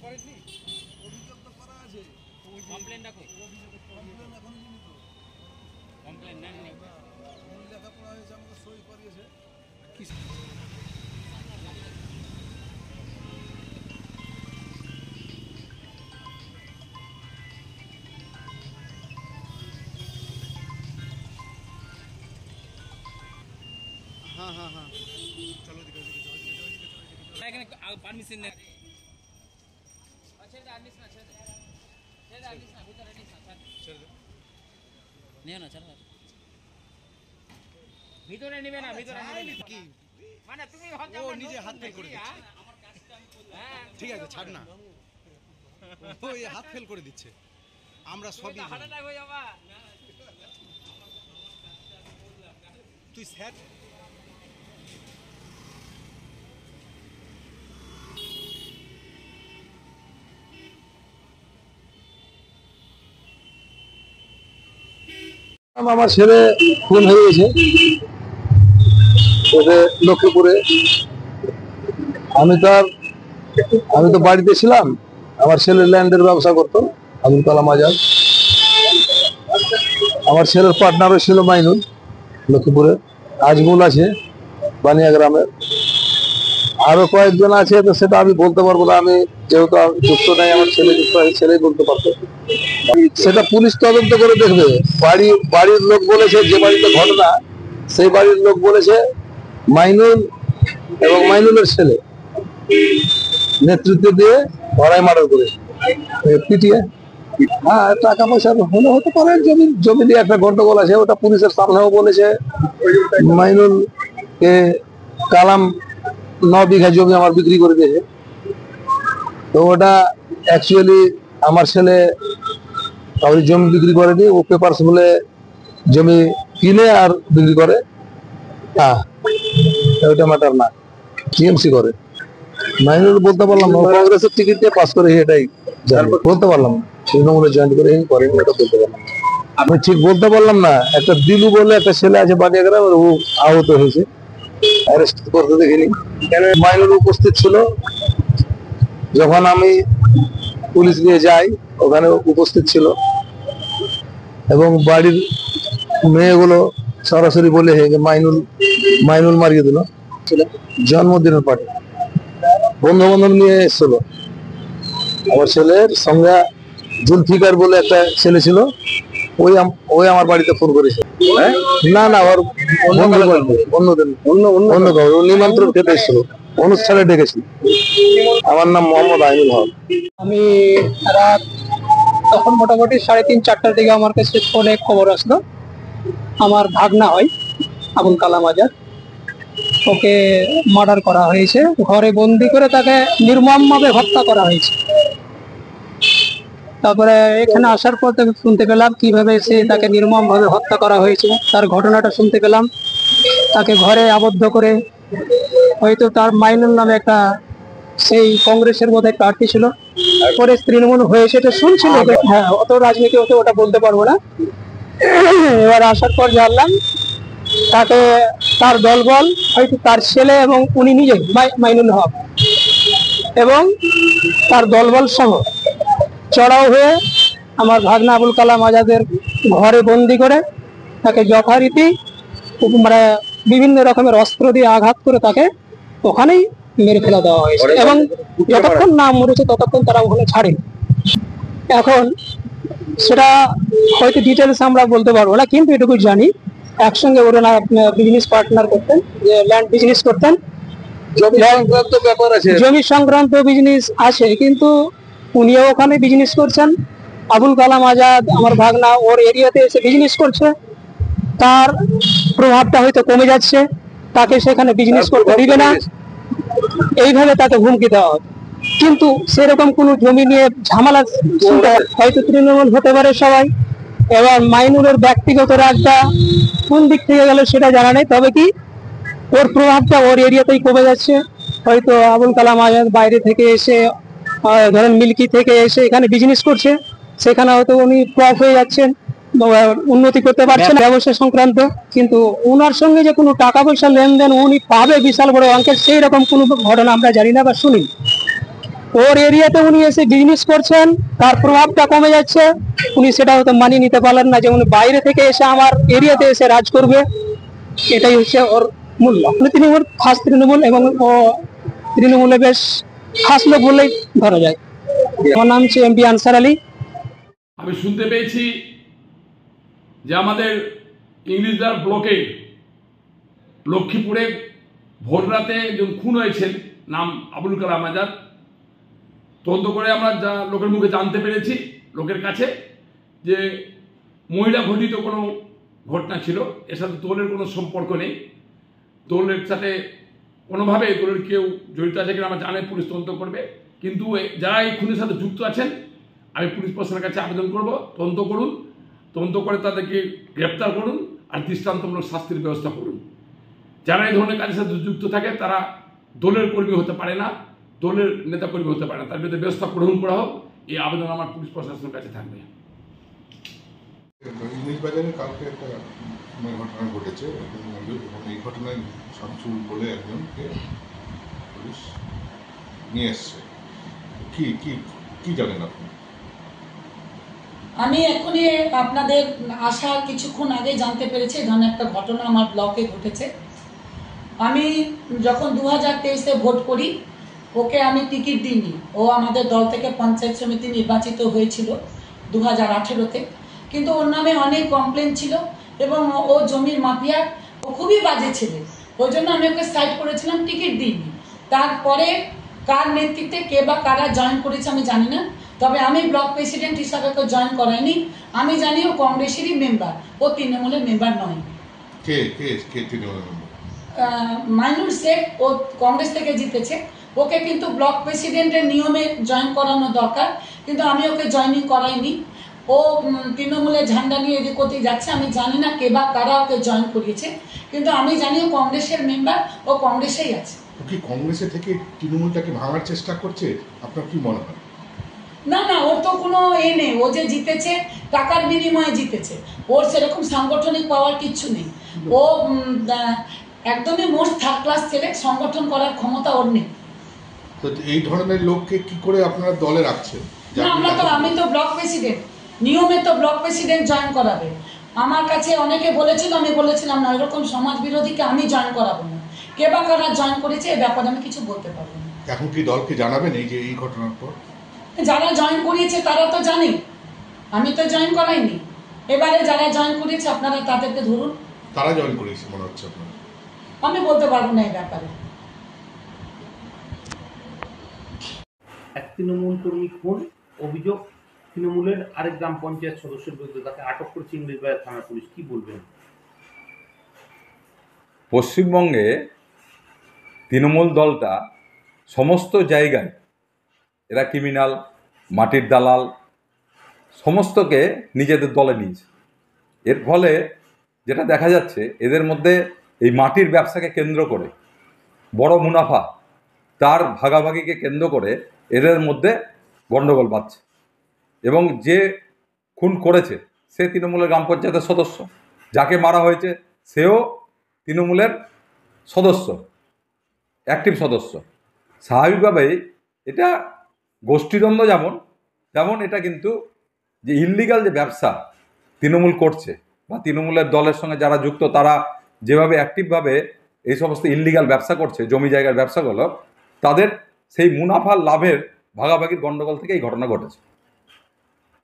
করেননি? অভিযোগ তো করা আছে। কমপ্লেনটা কই? কমপ্লেন এখনো দিইনি তো। কমপ্লেন নেননি? লেখাপড়া হয়েছে, আমাকে সই করিয়েছে। हाँ हाँ हाँ चलो दिखाओ এখানে পারমিশন নেই। ছেড়ে আনিস না, ছেড়ে আনিস না, ভিতরে নিস না, নিও না, ছাড়ো। ভিতরে নিবে না, ভিতরে নিবে না। কি মানে তুমি ও নিজে হাত ফেল করে দিচ্ছে। ঠিক আছে ছাড় না, ও এই হাত ফেল করে দিচ্ছে। আমরা সবই তুই স্যার আমার ছেলে খুন হয়ে গেছে লক্ষ্মীপুরে। আমি তো বাড়িতে ছিলাম। আমার ছেলে ল্যান্ডের ব্যবসা করতো, আবুল কালাম আজাদ। আমার ছেলের পার্টনারও ছিল মাইনুল, লক্ষ্মীপুরে। আজমুল আছে বানিয়া গ্রামের, আরো কয়েকজন আছে, তো সেটা আমি বলতে পারবো না। আমি যেহেতু যুক্ত নাই, আমার ছেলে যুক্ত আছে, ছেলেই বলতে পারতো। সেটা পুলিশ তদন্ত করে দেখবে। বাড়ির লোক বলেছে, যে বাড়িতে ঘটনা সেই বাড়ির লোক বলেছে মাইনুল এবং মাইনুলের ছেলে নেতৃত্ব দিয়ে ধরাই মার্ডার করেছে, পিটিয়ে। হ্যাঁ, টাকা পয়সা হলে হতে পারে, জমি দিয়ে একটা গন্ডগোল আছে, ওটা পুলিশের সামনেও বলেছে। মাইনুল কে কালাম 9 বিঘা জমি আমার বিক্রি করে দিয়েছে। তো ওটা অ্যাকচুয়ালি আমার ছেলে কাউরি জমি বিক্রি করেনি, ও পেপারস বলে জমি কিনে আর বিক্রি করে। হ্যাঁ, ওইটা ম্যাটার না, টিএমসি করে। মাইনুল বলতে পারলাম না, কংগ্রেসের টিকিট দিয়ে পাস করে, এটাই বলতে পারলাম না। তৃণমূলে জয়েন করে করেনি, এটা বলতে পারলাম না। আমি ঠিক বলতে পারলাম না। একটা দিলু বলে একটা ছেলে আছে বানিয়া গ্রামের, ও আহত হয়েছে, অ্যারেস্ট করতে দেখিনি। মাইনুল উপস্থিত ছিল যখন আমি পুলিশ নিয়ে যাই, ওখানে উপস্থিত ছিল। এবং বাড়ির মেয়েগুলো সরাসরি বলে মাইনুল মারিয়ে দিল। জন্মদিনের পার্টি বন্ধু বান্ধব নিয়ে এসেছিল। আমার ছেলের সঙ্গে জুলফিকার বলে একটা ছেলে ছিল, ওই আমার বাড়িতে ফোন করেছে। না না, ওর অন্য কাউ নিমন্ত্রণ খেতে এসেছিল, অনুষ্ঠানে ডেকেছিল। আমার নাম মোহাম্মদ আইনুল হক। আমি রাত তখন মোটামুটি 3:30-4টার দিকে আমার কাছে ফোনে খবর আসলো, আমার ভাগনা হয় আবুল কালাম আজাদ, ওকে মার্ডার করা হয়েছে, ঘরে বন্দি করে তাকে নির্মমভাবে হত্যা করা হয়েছে। তারপরে এখানে আসার পর তাকে শুনতে পেলাম কিভাবে তাকে নির্মমভাবে হত্যা করা হয়েছে, তার ঘটনাটা শুনতে পেলাম। তাকে ঘরে আবদ্ধ করে, হয়তো তার মাইনুল নামে একটা সেই কংগ্রেসের মধ্যে প্রার্থী ছিল, পরে তৃণমূল হয়েছে এটা শুনছিল। হ্যাঁ, অত রাজনীতি হতে ওটা বলতে পারবো না। এবার আসার পর জানলাম তাকে তার দলবল, হয়তো তার ছেলে এবং উনি নিজে মাইনুল হক এবং তার দলবল সহ চড়াও হয়ে আমার ভাগনা আবুল কালাম আজাদের ঘরে বন্দি করে তাকে যথারীতি মানে বিভিন্ন রকমের অস্ত্র দিয়ে আঘাত করে তাকে ওখানেই মেরে ফেলে দেওয়া হয়েছে। এবং যতক্ষণ না মরেছে ততক্ষণ তারা ওখানে ছাড়েনি। এখন সেটা হয়তো ডিটেলস আমরা বলতে পারবো না, কিন্তু এটুকু জানি একসঙ্গে ওরা বিজনেস পার্টনার করতেন, যে ল্যান্ড বিজনেস করতেন। জমি সংক্রান্ত বিজনেস আছে, কিন্তু উনিও ওখানে বিজনেস করছেন। আবুল কালাম আজাদ আমার ভাগনা ওর এরিয়াতে এসে বিজনেস করছে, তার প্রভাবটা হয়তো কমে যাচ্ছে, তাকে সেখানে বিজনেস করতে দিবে না, এইভাবে তাকে হুমকি দেওয়া হবে। কিন্তু সেরকম কোনো জমি নিয়ে ঝামেলা হয়তো তৃণমূল হতে পারে সবাই। এবার মাইনুলের ব্যক্তিগত রাগটা কোন দিক থেকে গেল সেটা জানা নেই, তবে কি ওর প্রভাবটা ওর এরিয়াতেই কমে যাচ্ছে। হয়তো আবুল কালাম আজাদ বাইরে থেকে এসে, ধরেন মিল্কি থেকে এসে এখানে বিজনেস করছে, সেখানে হয়তো উনি ফ্লপ হয়ে যাচ্ছেন, উন্নতি করতে পারছেন ব্যবসা সংক্রান্ত। কিন্তু ওনার সঙ্গে যে কোনো টাকা পয়সা লেনদেন উনি পাবে বিশাল বড় অঙ্কের, সেই রকম কোনো ঘটনা আমরা জানি না বা শুনি। ওর এরিয়াতে উনি এসে বিজনেস করছেন, তার প্রভাবটা কমে যাচ্ছে, উনি সেটা হয়তো মানিয়ে নিতে পারলেন না যে উনি বাইরে থেকে এসে আমার এরিয়াতে এসে রাজ করবে। এটাই হচ্ছে ওর মূল্য। তৃণমূল খাস তৃণমূল, এবং ও তৃণমূলে বেশ খাস লোক বললেই ধরা যায়। আমার নাম হচ্ছে এমপি আনসার আলী। আমি শুনতে পেয়েছি যে আমাদের ইংলিশদার ব্লকে লক্ষ্মীপুরে ভোররাতে একজন খুন হয়েছেন, নাম আবুল কালাম আজাদ। তদন্ত করে আমরা যা লোকের মুখে জানতে পেরেছি, লোকের কাছে, যে মহিলা ঘটিত কোনো ঘটনা ছিল, এর সাথে দলের কোনো সম্পর্ক নেই। দলের সাথে কোনোভাবে দলের কেউ জড়িত আছে কিনা আমরা জানি, পুলিশ তদন্ত করবে। কিন্তু যারা এই খুনের সাথে যুক্ত আছেন, আমি পুলিশ প্রশাসনের কাছে আবেদন করব, তদন্ত করুন, তদন্ত করে তাদেরকে গ্রেপ্তার করুন আর দৃষ্টান্তমূলক শাস্তির ব্যবস্থা করুন। যারা এই ধরনের কাজের সাথে যুক্ত থাকে তারা দলের কর্মী হতে পারে না, দলের নেতা কর্মী হতে পারে না, তার বিরুদ্ধে ব্যবস্থা গ্রহণ করা হোক, এই আবেদন আমার পুলিশ প্রশাসনের কাছে থাকবে। ইংলিশ বাজারে কালকে একটা ঘটনা ঘটেছে এবং এই ঘটনায় শামসুল বলে একজনকে পুলিশ নিয়ে এসছে। কি কি কি জানেন আপনি? আমি এখনই আপনাদের আসার কিছুক্ষণ আগে জানতে পেরেছি এই ধরনের একটা ঘটনা আমার ব্লকে ঘটেছে। আমি যখন 2023-এ ভোট করি, ওকে আমি টিকিট দিইনি। ও আমাদের দল থেকে পঞ্চায়েত সমিতি নির্বাচিত হয়েছিল 2018-তে, কিন্তু ওর নামে অনেক কমপ্লেন ছিল এবং ও জমির মাফিয়া, ও খুবই বাজে ছেলে। ওই জন্য আমি ওকে সাইড করেছিলাম, টিকিট দিইনি। তারপরে কার নেতৃত্বে কে বা কারা জয়েন করেছে আমি জানি না, তবে আমি ব্লক প্রেসিডেন্ট হিসাবে ওকে জয়েন করাইনি। আমি জানি ও কংগ্রেসেরই মেম্বার, ও তৃণমূলের মেম্বার নয়। কে কে কে তৃণমূলের মেম্বার? মাইনুল শেখ, ও কংগ্রেস থেকে জিতেছে। ওকে কিন্তু ব্লক প্রেসিডেন্টের নিয়মে জয়েন করানো দরকার, কিন্তু আমি ওকে জয়েনিং করাইনি। ও তৃণমূলের ঝান্ডা নিয়ে এদিক ওদিক যাচ্ছে, আমি জানি না কে বা কারা ওকে জয়েন করিয়েছে, কিন্তু আমি জানি ও কংগ্রেসের মেম্বার, ও কংগ্রেসেই আছে। ও কি কংগ্রেসে থেকে তৃণমূলটাকে ভাঙার চেষ্টা করছে? আপনার কি মনে হয়? না না, ওর তো কোনো নেই। ও যে জিতেছে টাকার বিনিময়ে জিতেছে, ওর সেরকম সাংগঠনিক পাওয়ার কিচ্ছু নেই। ও একদমই মোস্ট থার্ড ক্লাস ছেলে, সংগঠন করার ক্ষমতা ওর নেই। তো এই ধরনের লোককে কি করে আপনারা দলে রাখছেন? না, আমি তো ব্লক প্রেসিডেন্ট, নিয়মে তো ব্লক প্রেসিডেন্ট জয়েন করাবে। আমার কাছে অনেকে বলেছিল, আমি বলেছিলাম না, এরকম সমাজ বিরোধীকে আমি জয়েন করাবো না। কে বা কারা জয়েন করেছে এ ব্যাপারে আমি কিছু বলতে পারবো না। এখন কি দলকে জানাবেন এই যে এই ঘটনার পর? যারা জয়েন করিয়েছে তারা তো জানে, আমি তো জয়েন করাইনি। এবারে যারা জয়েন করিয়েছে আপনারা তাদেরকে ধরুন। তারা জয়েন করেছে মনে হচ্ছে আপনার? আমি বলতে পারবো না এই ব্যাপারে। এক তৃণমূল কর্মী খুন, অভিযোগ তৃণমূলের আরেক গ্রাম পঞ্চায়েত সদস্যের বিরুদ্ধে, তাকে আটক করেছে ইংলিশবাজার থানার পুলিশ। কি বলবেন? পশ্চিমবঙ্গে তৃণমূল দলটা সমস্ত জায়গায় এরা ক্রিমিনাল, মাটির দালাল, সমস্তকে নিজেদের দলে নিয়েছে। এর ফলে যেটা দেখা যাচ্ছে, এদের মধ্যে এই মাটির ব্যবসাকে কেন্দ্র করে বড় মুনাফা, তার ভাগাভাগিকে কেন্দ্র করে এদের মধ্যে গণ্ডগোল বাড়ছে। এবং যে খুন করেছে সে তৃণমূলের গ্রাম পঞ্চায়েতের সদস্য, যাকে মারা হয়েছে সেও তৃণমূলের সদস্য, অ্যাক্টিভ সদস্য। স্বাভাবিকভাবেই এটা গোষ্ঠীদ্বন্দ্ব, যেমন এটা কিন্তু যে ইললিগাল যে ব্যবসা তৃণমূল করছে বা তৃণমূলের দলের সঙ্গে যারা যুক্ত তারা যেভাবে অ্যাক্টিভভাবে এই সমস্ত ইললিগাল ব্যবসা করছে, জমি জায়গার ব্যবসাগুলো, তাদের সেই মুনাফার লাভের ভাগাভাগির গণ্ডগোল থেকে এই ঘটনা ঘটেছে।